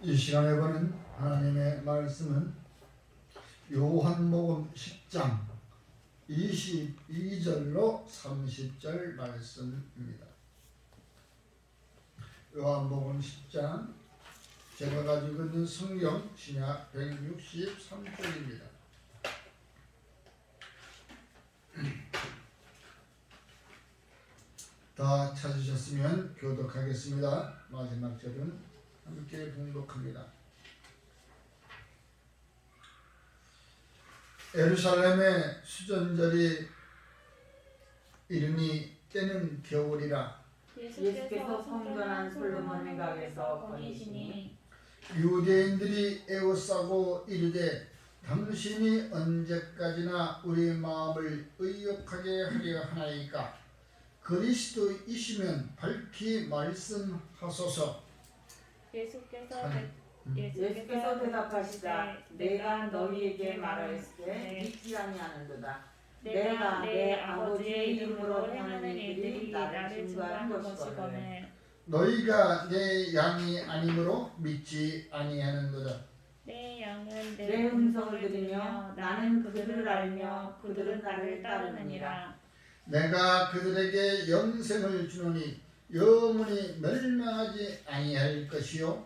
이 시간에 보는 하나님의 말씀은 요한복음 10장 22절로 30절 말씀입니다. 요한복음 10장 제가 가지고 있는 성경 신약 163쪽입니다. 다 찾으셨으면 교독하겠습니다. 마지막 절은 함께 봉독합니다. 예루살렘의 수전절이 이르니 때는 겨울이라. 예수께서 성전한 솔로몬 행각에서 거니시니 유대인들이 애워싸고 이르되 당신이 언제까지나 우리 마음을 의욕하게 하려 하나이까? 그리스도이시면 밝히 말씀하소서. 예수께서 대답하시자 내가 너희에게 말하였으되 믿지 아니하는도다. 내가 내 아버지의 이름으로 행하는 일들이 나를 증거하는 것이거늘 너희가 내 양이 아니므로 믿지 아니하는도다. 내 양은 내 음성을 들으며 나는 그들을 알며 그들은 나를 따르느니라. 내가 그들에게 영생을 주노니 영원히 멸망하지 아니할 것이요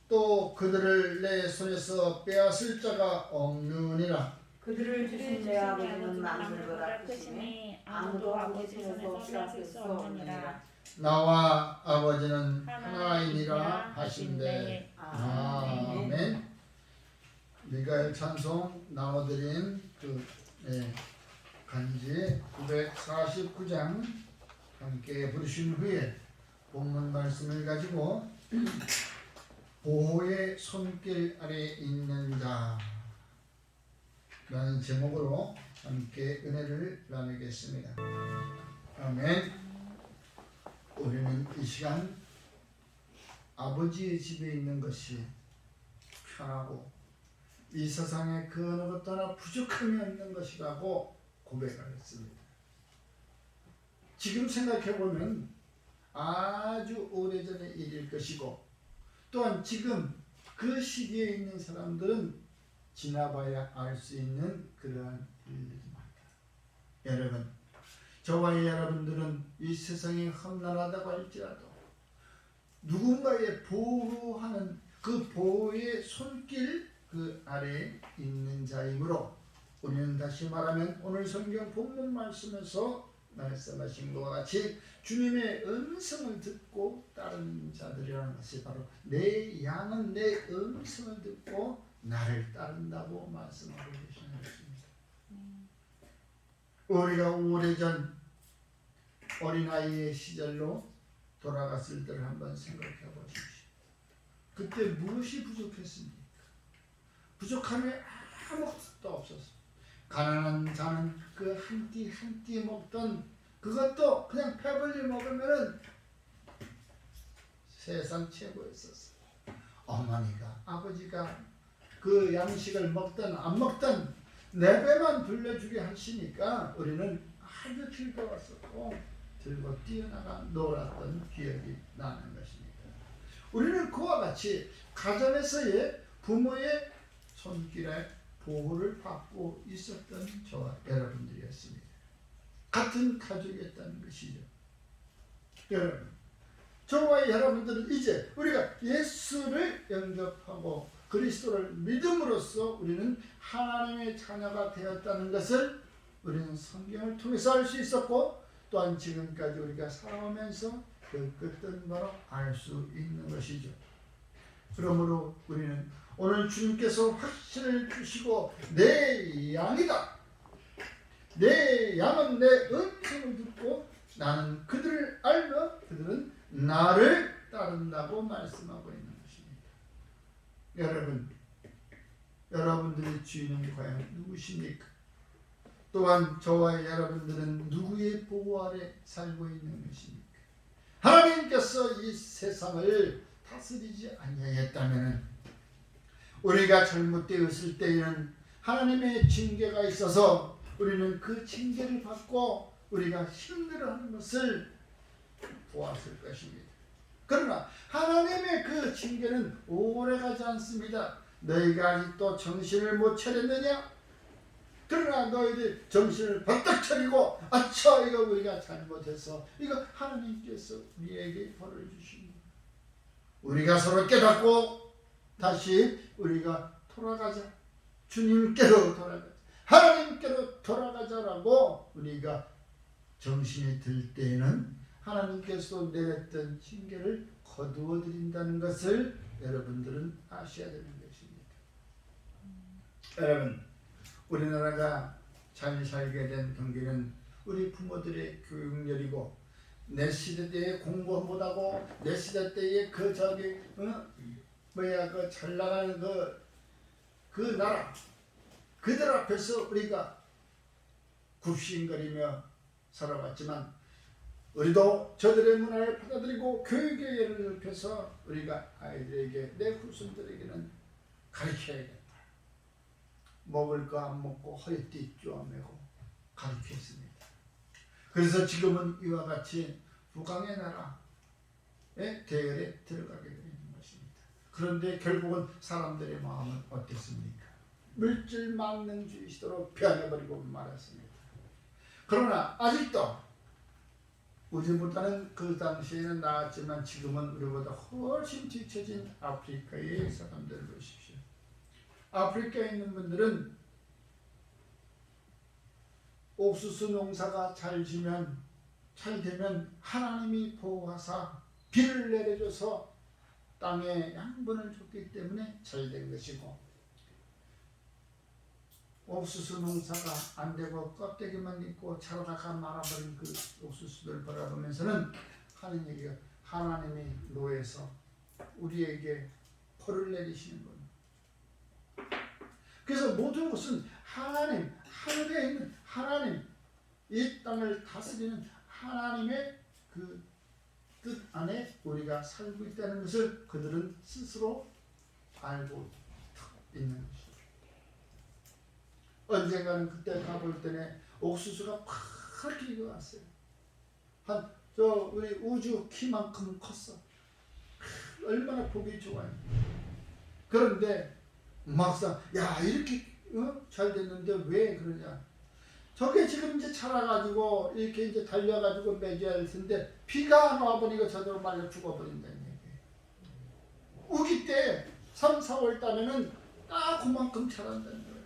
또 그들을 내 손에서 빼앗을 자가 없느니라. 그들을 주신 내 아버지는 만물보다 크시니 아무도 아버지 손에서 빼앗을 수 없느니라. 나와 아버지는 하나이니라 하신대. 아멘. 미가엘 찬송 나눠드린 간지 949장 함께 부르신 후에 본문 말씀을 가지고 보호의 손길 아래 있는 자 라는 제목으로 함께 은혜를 나누겠습니다. 아멘. 우리는 이 시간 아버지의 집에 있는 것이 편하고 이 세상에 그 어느 것도 하나 부족함이 없는 것이라고 고백하였습니다. 지금 생각해보면 아주 오래전의 일일 것이고 또한 지금 그 시기에 있는 사람들은 지나봐야 알 수 있는 그러한 일들이 많다. 여러분, 저와 여러분들은 이 세상이 험난하다고 할지라도 누군가의 보호하는 그 보호의 손길 그 아래에 있는 자이므로 우리는 다시 말하면 오늘 성경 본문 말씀에서 말씀하신 것과 같이 주님의 음성을 듣고 따르는 자들이라는 것이 바로 내 양은 내 음성을 듣고 나를 따른다고 말씀하고 계시는 것입니다. 우리가 오래전 어린아이의 시절로 돌아갔을 때를 한번 생각해 보십시오. 그때 무엇이 부족했습니까? 부족함이 아무것도 없었습니다. 가난한 자는 그 한 끼 한 끼 먹던 그것도 그냥 배불리 먹으면은 세상 최고였었어요. 어머니가 아버지가 그 양식을 먹든 안 먹든 내 배만 불려주게 하시니까 우리는 아주 즐거웠었고 들고 뛰어나가 놀았던 기억이 나는 것입니다. 우리는 그와 같이 가정에서의 부모의 손길에 보호를 받고 있었던 저와 여러분들이었습니다. 같은 가족이었다는 것이죠. 여러분, 저와 여러분들은 이제 우리가 예수를 영접하고 그리스도를 믿음으로써 우리는 하나님의 자녀가 되었다는 것을 우리는 성경을 통해서 알 수 있었고 또한 지금까지 우리가 살아오면서 겪었던 바로 알 수 있는 것이죠. 그러므로 우리는 오늘 주님께서 확신을 주시고 내 양이다. 내 양은 내 음성을 듣고 나는 그들을 알며 그들은 나를 따른다고 말씀하고 있는 것입니다. 여러분, 여러분들의 주인은 과연 누구십니까? 또한 저와 여러분들은 누구의 보호 아래 살고 있는 것입니까? 하나님께서 이 세상을 다스리지 아니하였다면 우리가 잘못되었을 때에는 하나님의 징계가 있어서 우리는 그 징계를 받고 우리가 힘들어하는 것을 보았을 것입니다. 그러나 하나님의 그 징계는 오래가지 않습니다. 너희가 아직도 정신을 못 차렸느냐? 그러나 너희들 정신을 번뜩 차리고 아차 이거 우리가 잘못해서 이거 하나님께서 우리에게 벌을 주십니다. 우리가 서로 깨닫고 다시 우리가 돌아가자. 주님께로 돌아가자. 하나님께로 돌아가자라고 우리가 정신이 들 때에는 하나님께서 내렸던 징계를 거두어 드린다는 것을 여러분들은 아셔야 되는 것입니다. 여러분, 우리나라가 잘 살게 된 경계는 우리 부모들의 교육열이고 내 시대 때에 공부 못하고 내 시대 때에 그 잘 나가는 그 나라 그들 앞에서 우리가 굽신거리며 살아왔지만 우리도 저들의 문화를 받아들이고 교육의 예를 넓혀서 우리가 아이들에게 내 후손들에게는 가르쳐야겠다. 먹을 거 안 먹고 허리띠 쪼매고 가르쳤습니다. 그래서 지금은 이와 같이 북왕의 나라의 대열에 들어가게 되는 것입니다. 그런데 결국은 사람들의 마음은 어땠습니까? 물질 만능주의시대로 변해버리고 말았습니다. 그러나 아직도 우리보다는 그 당시에는 나았지만 지금은 우리보다 훨씬 뒤처진 아프리카의 사람들을 보십시오. 아프리카에 있는 분들은 옥수수 농사가 잘 되면 하나님이 보호하사 비를 내려줘서 땅에 양분을 줬기 때문에 잘 된 것이고, 옥수수 농사가 안 되고 껍데기만 있고 자라다가 말아버린 그 옥수수들 바라보면서는 하나님이 노해서 우리에게 벌을 내리시는 겁니다. 그래서 모든 것은 하나님, 하늘에 있는 하나님, 이 땅을 다스리는 하나님의 그 뜻 안에 우리가 살고 있다는 것을 그들은 스스로 알고 있는 것입니다. 언젠가는 그때 가볼 때는 옥수수가 파랗게 익어왔어요. 우리 우주 키만큼 컸어. 얼마나 보기 좋아요. 그런데 막상 이렇게 잘 됐는데 왜 그러냐? 저게 지금 이제 자라가지고 이렇게 이제 달려가지고 맺어야 할 텐데 비가 안 와버리고 저대로 말려 죽어버린다는 얘기예요. 우기 때 3, 4월 달에는 딱 그만큼 자란다는 거예요.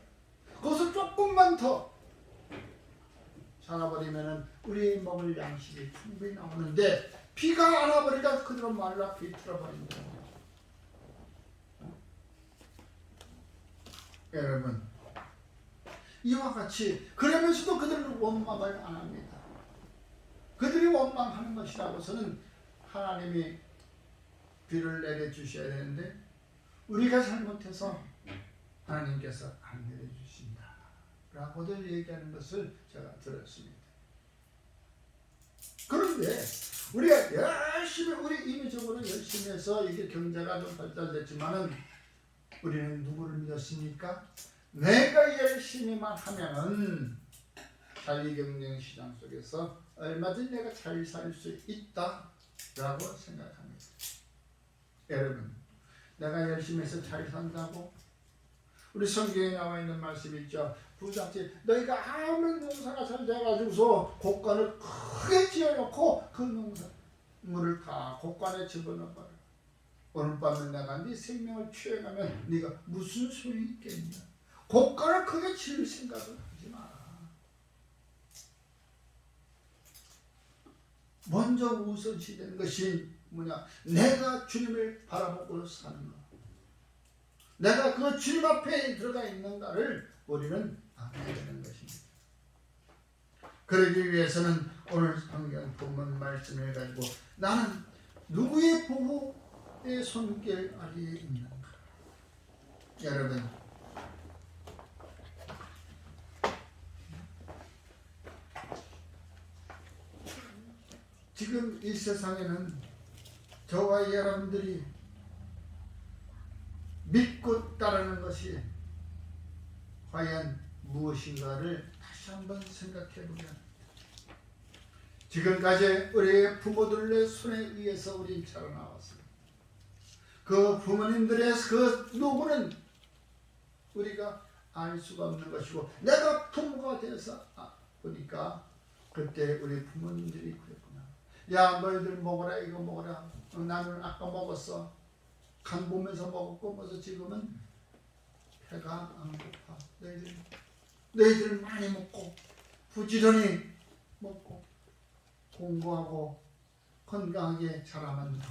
거기서 조금만 더 자라버리면은 우리 먹을 양식이 충분히 나오는데 비가 안 와버리니까 그대로 말라 비틀어버린다. 여러분, 이와 같이 그러면서도 그들은 원망을 안 합니다. 그들이 원망하는 것이라고서는 하나님이 비를 내려주셔야 되는데 우리가 잘못해서 하나님께서 안 내려주신다 라고들 얘기하는 것을 제가 들었습니다. 그런데 우리가 열심히 우리 임의적으로 열심히 해서 이게 경제가 좀 발달됐지만은 우리는 누구를 믿었습니까? 내가 열심히만 하면은 자유경쟁 시장 속에서 얼마든지 내가 잘 살 수 있다라고 생각합니다. 여러분, 내가 열심히 해서 잘 산다고? 우리 성경에 나와 있는 말씀이 있죠. 부잣집 너희가 아무리 농사가 잘 돼가지고서 곡간을 크게 지어놓고 그 농산물을 다 곡간에 집어넣어버려. 오늘 밤에 내가 네 생명을 취해가면 네가 무슨 소용이 있겠냐. 곡간을 크게 지을 생각을 하지 마라. 먼저 우선시되는 것이 뭐냐? 내가 주님을 바라보고 사는 것. 내가 그 주님 앞에 들어가 있는가를 우리는 알아야 되는 것입니다. 그러기 위해서는 오늘 성경 본문 말씀을 가지고 나는 누구의 보호의 손길 아래에 있는가? 여러분, 지금 이 세상에는 저와 여러분들이 믿고 따르는 것이 과연 무엇인가를 다시 한번 생각해 보자. 지금까지 우리 부모들의 손에 의해서 우린 자라나왔습니다. 그 부모님들의 그 누구는 우리가 알 수가 없는 것이고, 내가 부모가 되어서 보니까 그때 우리 부모님들이 그랬구나. 야, 너희들 먹어라, 이거 먹어라. 나는 아까 먹었어. 간 보면서 먹었고, 그래서 지금은 배가 안 고파. 너희들 많이 먹고 부지런히 먹고 공부하고 건강하게 자라면 돼.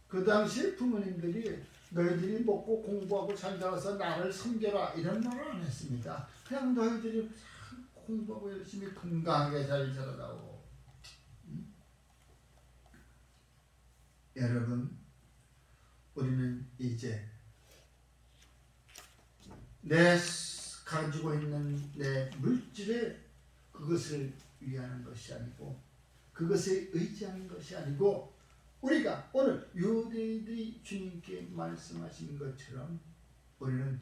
그 당시 부모님들이 너희들이 먹고 공부하고 잘 자라서 나를 섬겨라 이런 말을 안 했습니다. 그냥 너희들이 공부하고 열심히 건강하게 잘 자라다오. 여러분, 우리는 이제 내 가지고 있는 내 물질에 그것을 위하는 것이 아니고, 그것에 의지하는 것이 아니고, 우리가 오늘 유대인들이 주님께 말씀하신 것처럼 우리는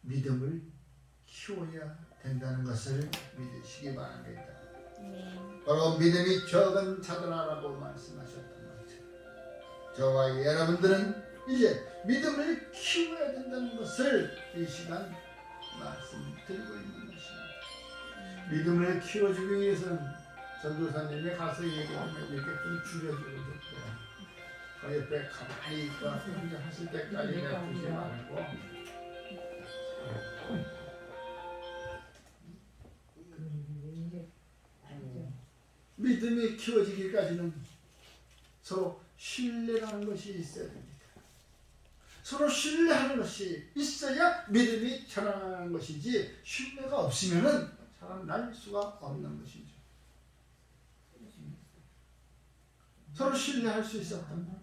믿음을 키워야 된다는 것을 믿으시기 바랍니다. 바로 믿음이 적은 자들아라고 말씀하셨던 것처럼 저와 여러분들은 이제 믿음을 키워야 된다는 것을 이 시간 말씀드리고 있는 것입니다. 믿음을 키워주기 위해서는 전도사님이 가서 얘기하면 이렇게 좀 줄여주고 좋고요. 그 옆에 가만히 있고 혼자 하실 때까지 냅두지 말고 믿음이 키워지기까지는 서로 신뢰라는 것이 있어야 됩니다. 서로 신뢰하는 것이 있어야 믿음이 자라나는 것이지, 신뢰가 없으면은 자라날 수가 없는 것이죠. 서로 신뢰할 수 있었던 것.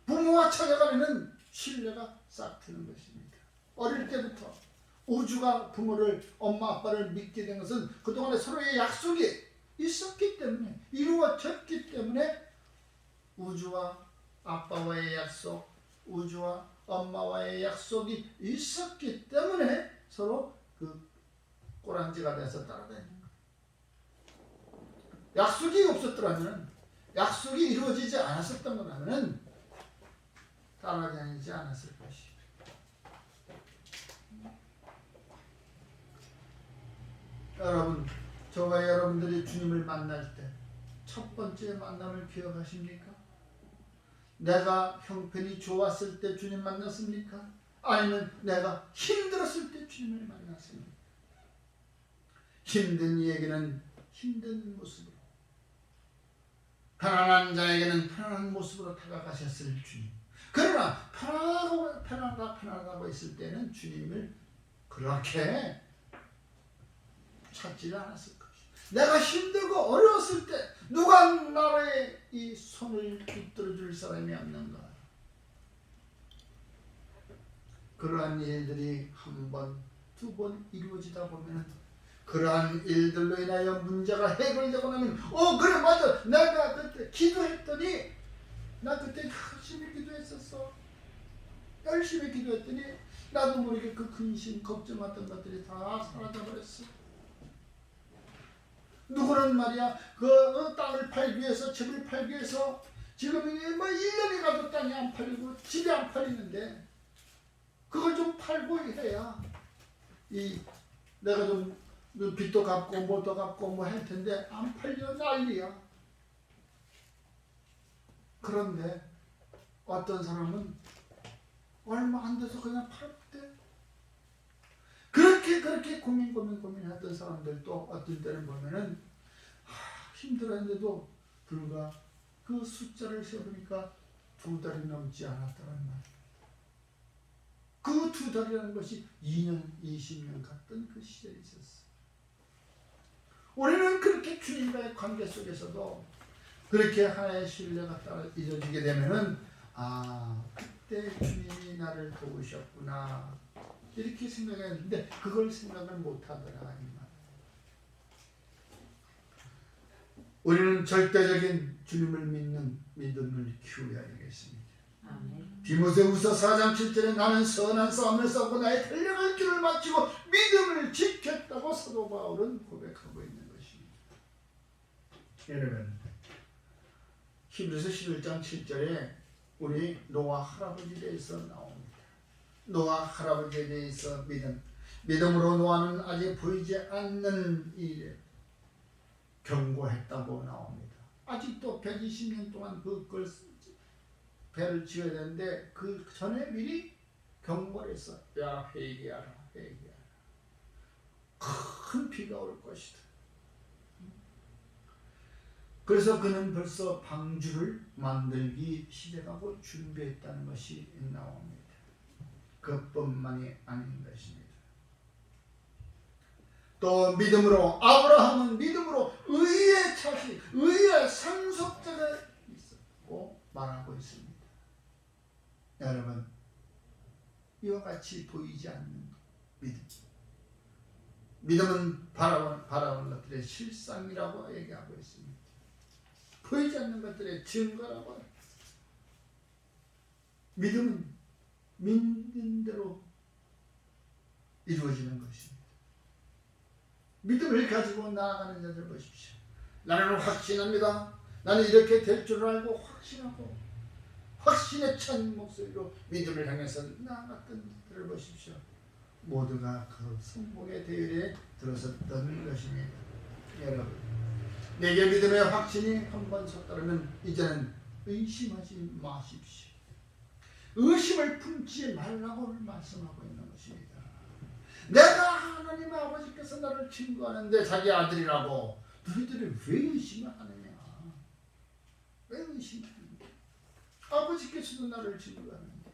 부모와 찾아가면 신뢰가 싹 트는 것입니다. 어릴 때부터 우주가 부모를, 엄마 아빠를 믿게 된 것은 그동안에 서로의 약속이 있었기 때문에, 이루어졌기 때문에 우주와 아빠와의 약속, 우주와 엄마와의 약속이 있었기 때문에 서로 그 꼬랑지가 돼서 따라다니는 거예요. 약속이 없었더라면, 약속이 이루어지지 않았었던 거라면 따라다니지 않았을 것입니다. 여러분, 저와 여러분들이 주님을 만날 때 첫 번째 만남을 기억하십니까? 내가 형편이 좋았을 때 주님 만났습니까? 아니면 내가 힘들었을 때 주님을 만났습니까? 힘든 이에게는 힘든 모습으로, 편안한 자에게는 편안한 모습으로 다가가셨을 주님. 그러나 편안하고 있을 때는 주님을 그렇게 찾지 않았을 것이다. 내가 힘들고 어려웠을 때 누가 나의 이 손을 붙들어 줄 사람이 없는가? 그러한 일들이 한 번, 두 번 이루어지다 보면 그러한 일들로 인하여 문제가 해결되고 나면 그래 맞아, 내가 그때 기도했더니 나 그때 열심히 기도했었어. 열심히 기도했더니 나도 모르게 그 근심 걱정했던 것들이 다 사라져버렸어. 누구는 말이야 그 땅을 팔기 위해서, 집을 팔기 위해서 지금 뭐 1년이 가도 땅이 안 팔리고 집이 안 팔리는데 그걸 좀 팔고 해야 내가 좀 빚도 갚고 뭐도 갚고 뭐 할 텐데 안 팔려 난리야. 그런데 어떤 사람은 얼마 안 돼서 그냥 팔았대. 그렇게 고민했던 사람들도 어떤 때는 보면은 힘들었는데도 불과 그 숫자를 세어보니까 2달이 넘지 않았다는 말. 그 2달이라는 것이 2년, 20년 갔던 그 시절이 있었어. 우리는 그렇게 주님과의 관계 속에서도 그렇게 하나의 신뢰가 따라 이루어지게 되면은 그때 주님이 나를 도우셨구나 이렇게 생각했는데 그걸 생각을 못하더라 이 말. 우리는 절대적인 주님을 믿는 믿음을 키워야 되겠습니다. 아멘. 디모데후서 4장 7절에 나는 선한 싸움을 싸우고 나의 달려갈 길을 마치고 믿음을 지켰다고 사도 바울은 고백하고 있는 것입니다. 여러분, 히브리서 11장 7절에 우리 노아 할아버지에 대해서 나옵니다. 노아 할아버지에 대해서 믿음으로 노아는 아직 보이지 않는 일에 경고했다고 나옵니다. 아직도 120년 동안 그걸 배를 지어야 되는데 그 전에 미리 경고를 했어. 야, 회개하라, 회개하라. 큰 비가 올 것이다. 그래서 그는 벌써 방주를 만들기 시작하고 준비했다는 것이 나옵니다. 그뿐만이 아닌 것입니다. 또 믿음으로 아브라함은 믿음으로 의의 자식, 의의 상속자가 있었고 말하고 있습니다. 여러분, 이와 같이 보이지 않는 믿음은 바라보는 것들의 실상이라고 얘기하고 있습니다. 보이지 않는 것들의 증거라고. 믿음은 믿는 대로 이루어지는 것입니다. 믿음을 가지고 나아가는 자들 보십시오. 나는 확신합니다. 나는 이렇게 될 줄 알고 확신하고 확신에 찬 목소리로 믿음을 향해서 나아갔던 자들을 보십시오. 모두가 그 성공의 대열에 들어섰던 것입니다. 여러분, 내게 믿음의 확신이 한번 섰다면 이제는 의심하지 마십시오. 의심을 품지 말라고 말씀하고 있는 것입니다. 내가 하나님 아버지께서 나를 증거하는데 자기 아들이라고 너희들이 왜 의심을 하느냐? 왜 의심하느냐? 아버지께서도 나를 증거하는데.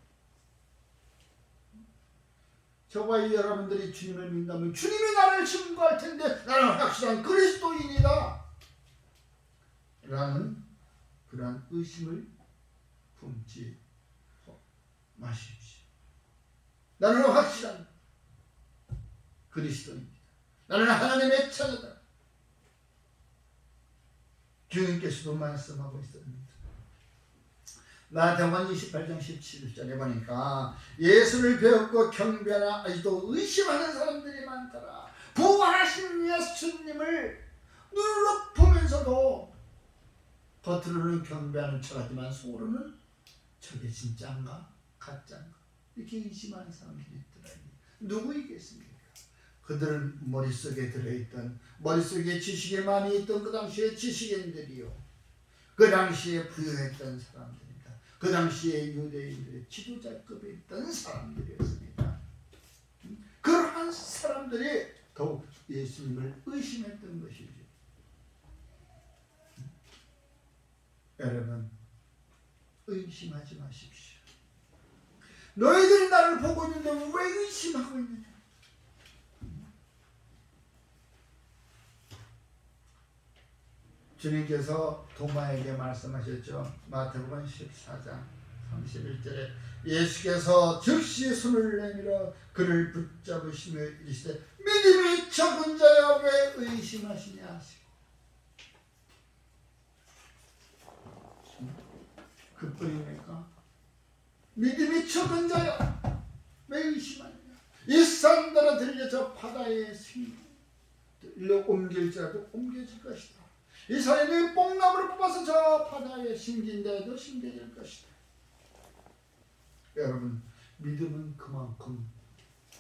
저와 여러분들이 주님을 믿는다면 주님이 나를 증거할 텐데 나는 확실한 그리스도인이다 라는 그러한 의심을 품지 마십시오. 나는 확실한 그리스도입니다. 나는 하나님의 자녀다. 주님께서도 말씀하고 있습니다. 마태복음 28장 17절에 보니까 예수를 배웠고 경배하나 아직도 의심하는 사람들이 많더라. 부활하신 예수님을 눈으로 보면서도 겉으로는 경배하는 척하지만 속으로는 저게 진짜인가 가짜인가 이렇게 의심하는 사람들이 있더라. 누구이겠습니까? 그들은 머릿속에 들어있던, 머릿속에 지식이 많이 있던 그 당시의 지식인들이요, 그 당시에 부유했던 사람들입니다. 그 당시에 유대인들의 지도자급에 있던 사람들이었습니다. 그러한 사람들이 더욱 예수님을 의심했던 것이죠. 여러분, 의심하지 마십시오. 너희들이 나를 보고 있는데 왜 의심하고 있느냐? 주님께서 도마에게 말씀하셨죠. 마태복음 14장 31절에 예수께서 즉시 손을 내밀어 그를 붙잡으시며 이르시되 믿음이 적은 자야 왜 의심하시냐 하시고. 그뿐입니까? 믿음이 적은 자야 왜 의심하느냐. 이 산들아 들려 저 바다에 일로 옮길지라도 옮겨질 것이다. 이 사람이 뽕나무를 뽑아서 저 바다에 심긴데도 심겨질 것이다. 여러분, 믿음은 그만큼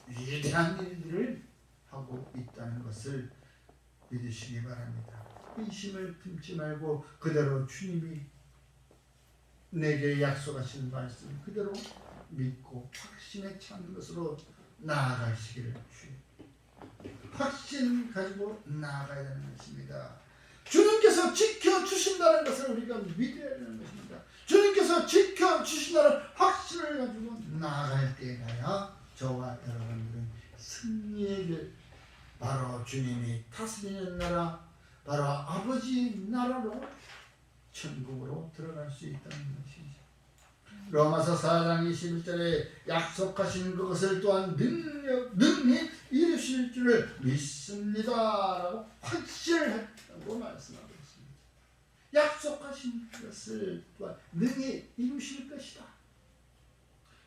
위대한 일들을 하고 있다는 것을 믿으시기 바랍니다. 의심을 품지 말고 그대로 주님이 내게 약속하신 말씀 그대로 믿고 확신에 찬 것으로 나아가시기를 확신 가지고 나아가야 되는 것입니다. 주님께서 지켜주신다는 것을 우리가 믿어야 되는 것입니다. 주님께서 지켜주신다는 확신을 가지고 나아갈 때 가야 저와 여러분들은 승리의 길, 바로 주님이 다스리는 나라, 바로 아버지 나라로 천국으로 들어갈 수 있다는 것이죠. 로마서 4장 21절에 약속하신 그것을 또한 능히 이루실 줄을 믿습니다 라고 확신했다고 말씀하고 있습니다. 약속하신 그것을 또한 능히 이루실 것이다.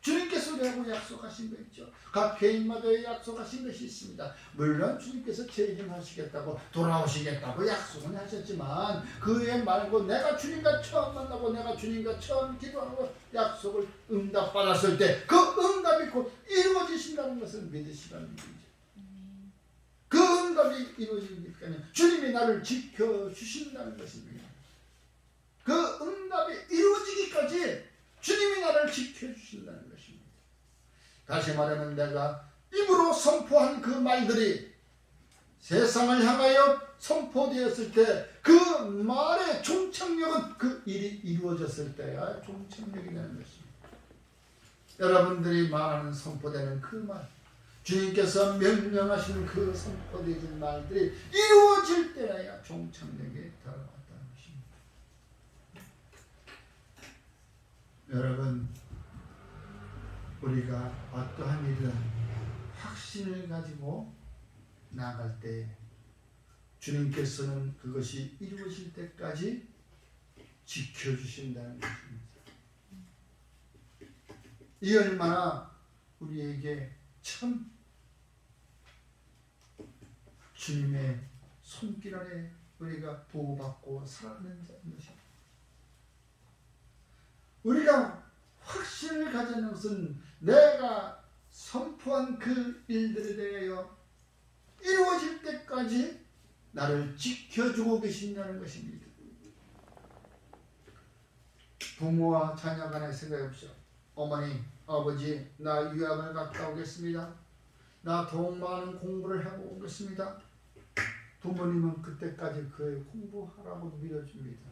주님께서 우리하고 약속하신 거 있죠. 각 개인마다 약속하신 것이 있습니다. 물론 주님께서 재림하시겠다고 돌아오시겠다고 약속은 하셨지만 그 외 말고 내가 주님과 처음 만나고 내가 주님과 처음 기도하고 약속을 응답받았을 때 그 응답이 곧 이루어지신다는 것을 믿으시라는 얘기죠. 그 응답이 이루어지니까 주님이 나를 지켜주신다는 것입니다. 그 응답이 이루어지기까지 주님이 나를 지켜주신다는 것입니다. 다시 말하면 내가 입으로 선포한 그 말들이 세상을 향하여 선포되었을 때 그 말의 종착역은 그 일이 이루어졌을 때야 종착역이 되는 것입니다. 여러분들이 말하는 선포되는 그 말, 주님께서 명령하신 그 선포되는 말들이 이루어질 때야 종착역에 달아왔다는 것입니다. 여러분, 우리가 어떠한 일은 확신을 가지고 나갈 때 주님께서는 그것이 이루어질 때까지 지켜주신다는 것입니다. 이 얼마나 우리에게 참 주님의 손길 아래 우리가 보호받고 살아가는 것입니다. 우리가 확신을 가지는 것은 내가 선포한 그 일들에 대하여 이루어질 때까지 나를 지켜주고 계신다는 것입니다. 부모와 자녀 간의 생각해 보십시오. 어머니, 아버지, 나 유학을 갔다 오겠습니다. 나 돈 많은 공부를 하고 오겠습니다. 부모님은 그때까지 그 공부하라고 밀어줍니다.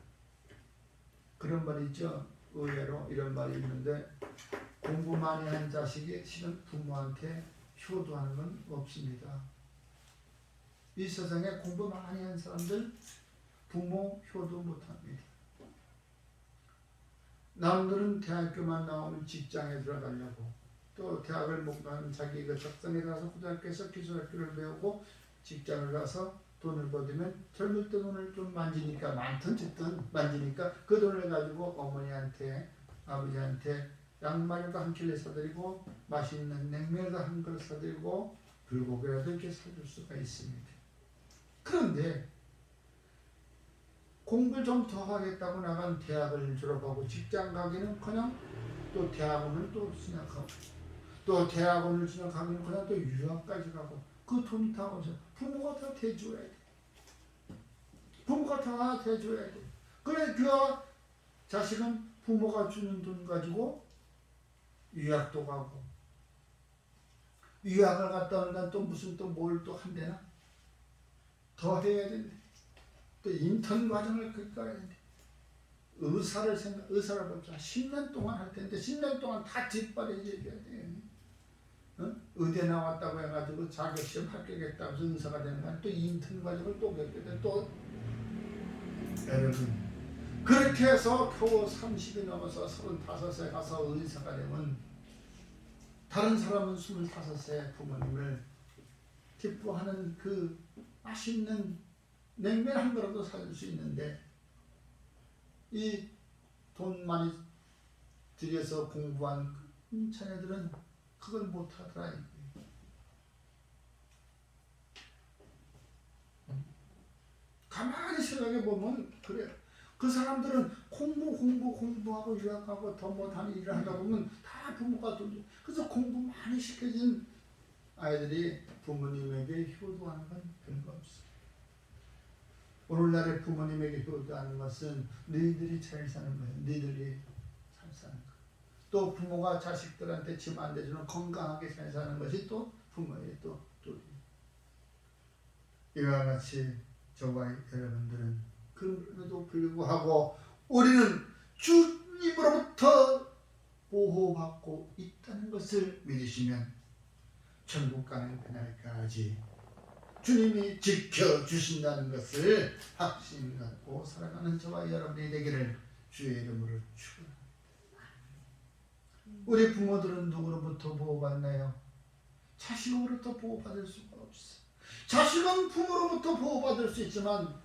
그런 말이 있죠. 의외로 이런 말이 있는데 공부 많이 한 자식이 실은 부모한테 효도하는 건 없습니다. 이 세상에 공부 많이 한 사람들 부모 효도 못합니다. 남들은 대학교만 나오면 직장에 들어가려고, 또 대학을 못 가면 자기가 적성에 가서 고등학교에서 기술학교를 배우고 직장을 가서 돈을 벌면 젊을 때 돈을 좀 만지니까 많든 적든 만지니까 그 돈을 가지고 어머니한테 아버지한테 양말도 한 켤레 사드리고 맛있는 냉면도 한 그릇 사드리고 불고기라도 이렇게 사줄 수가 있습니다. 그런데 공부를 좀 더 하겠다고 나간 대학을 졸업하고 직장 가기는커녕 또 대학원을 또 진학하고 또 대학원을 진학하기는커녕 또 유학까지 가고 그 돈이 다 어디서 부모가 다 대줘야 돼. 부모가 다 대줘야 돼. 그래 그 자식은 부모가 주는 돈 가지고 유학도 가고 유학을 갔다 오니까 또 무슨 또 뭘 또 한대나 더 해야 된대. 또 인턴 과정을 가야 된대. 의사를 봅시다. 10년 동안 할 텐데 10년 동안 다 뒷바라지해야 돼. 의대 나왔다고 해가지고 자격시험 합격했다고 해서 의사가 되는 건 또 인턴 과정을 또 겪게 돼. 또 여러분 그렇게 해서 겨우 30이 넘어서 35세 가서 의사가 되면 다른 사람은 25세 부모님을 기뻐하는 그 맛있는 냉면 한 그릇도 사줄 수 있는데 이 돈 많이 들여서 공부한 자녀들은 그걸 못하더라. 가만히 생각해 보면 그래. 그 사람들은 공부하고 유학하고 더 못하는 일을 하다 보면 다 부모가 돈 줘. 그래서 공부 많이 시켜진 아이들이 부모님에게 효도하는 건 별거 없어. 오늘날의 부모님에게 효도하는 것은 너희들이 잘 사는 거예요. 너희들이 잘 사는 거. 또 부모가 자식들한테 집 안 대주는 건강하게 잘 사는 것이 또 부모의 또 도리. 이와 같이 저와 여러분들은 그럼에도 불구하고 우리는 주님으로부터 보호받고 있다는 것을 믿으시면 천국 가는 그날까지 주님이 지켜주신다는 것을 확신 갖고 살아가는 저와 여러분이 되기를 주의 이름으로 축원합니다. 우리 부모들은 누구로부터 보호받나요? 자식으로부터 보호받을 수가 없어. 자식은 부모로부터 보호받을 수 있지만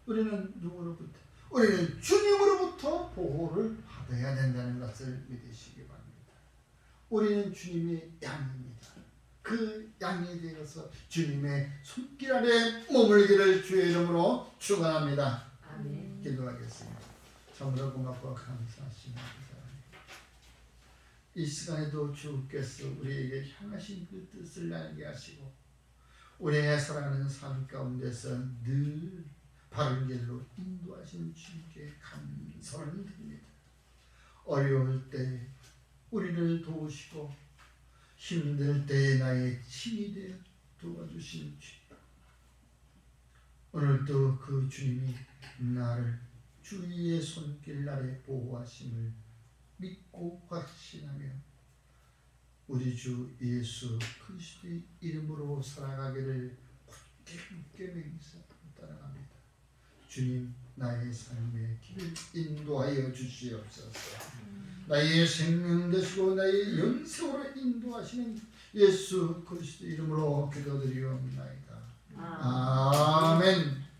우리는 누구로부터? 우리는 주님으로부터 보호를 받아야 된다는 것을 믿으시기 바랍니다. 우리는 주님의 양입니다. 그 양에 대해서 주님의 손길 아래 머물기를 주의 이름으로 축원합니다. 아멘. 기도하겠습니다. 참으로 고맙고 감사하십니다. 이 시간에도 주께서 우리에게 향하신 그 뜻을 알게 하시고 우리의 살아가는 삶 가운데서 늘 바른 길로 인도하시는 주님께 감사를 드립니다. 어려울 때 우리를 도우시고 힘들 때 나의 힘이 되어 도와주시는 주님, 오늘도 그 주님이 나를 주의 손길 아래 보호하심을 믿고 확신하며 우리 주 예수 그리스도의 이름으로 살아가기를 굳게 맹세하고 따라갑니다. 주님, 나의 삶의 길을 인도하여 주시옵소서. 나의 생명 되시고 나의 영생으로 인도하시는 예수 그리스도 이름으로 기도드리옵나이다. 아멘.